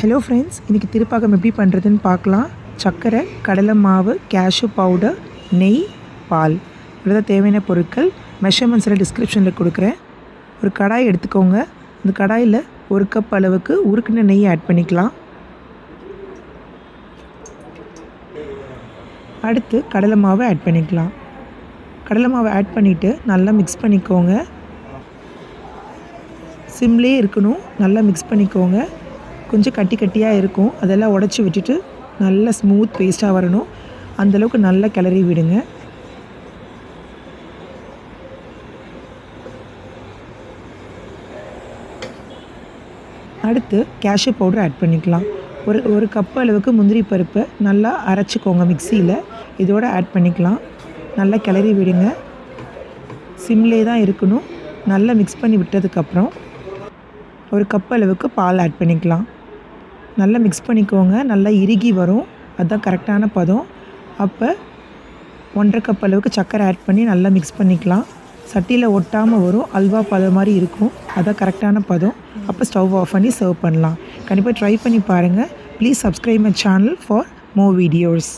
Hello friends, இன்றைக்கி திருப்பாகம் எப்படி பண்ணுறதுன்னு பார்க்கலாம். சர்க்கரை, கடலை மாவு, கேஷ்யூ பவுடர், நெய், பால் இவ்வளோதான் தேவையான பொருட்கள். மெஷர்மெண்ட்ஸில் டிஸ்கிரிப்ஷனில் கொடுக்குறேன். ஒரு கடாய் எடுத்துக்கோங்க. இந்த கடாயில் 1 கப் அளவுக்கு உருக்கின நெய் ஆட் பண்ணிக்கலாம். அடுத்து கடலை மாவை ஆட் பண்ணிக்கலாம். கடலை மாவை ஆட் பண்ணிவிட்டு நல்லா மிக்ஸ் பண்ணிக்கோங்க. சிம்லேயே இருக்கணும். நல்லா மிக்ஸ் பண்ணிக்கோங்க. கொஞ்சம் கட்டி கட்டியாக இருக்கும், அதெல்லாம் உடச்சி விட்டுட்டு நல்லா ஸ்மூத் பேஸ்ட்டாக வரணும். அந்தளவுக்கு நல்லா கிளறி விடுங்க. அடுத்து கேஷ்யூ பவுடர் ஆட் பண்ணிக்கலாம். ஒரு கப் அளவுக்கு முந்திரி பருப்பை நல்லா அரைச்சிக்கோங்க மிக்சியில். இதோடு ஆட் பண்ணிக்கலாம். நல்லா கிளறி விடுங்க. சிம்லே தான் இருக்கணும். நல்லா மிக்ஸ் பண்ணி விட்டதுக்கப்புறம் ஒரு கப் அளவுக்கு பால் ஆட் பண்ணிக்கலாம். நல்லா மிக்ஸ் பண்ணிக்கோங்க. நல்லா இறுகி வரும், அதுதான் கரெக்டான பதம். அப்போ 1.5 கப் அளவுக்கு சர்க்கரை ஆட் பண்ணி நல்லா மிக்ஸ் பண்ணிக்கலாம். சட்டியில் ஒட்டாமல் வரும், அல்வா பதம் மாதிரி இருக்கும், அதுதான் கரெக்டான பதம். அப்போ ஸ்டவ் ஆஃப் பண்ணி சர்வ் பண்ணலாம். கண்டிப்பாக ட்ரை பண்ணி பாருங்கள். Please subscribe my channel for more videos.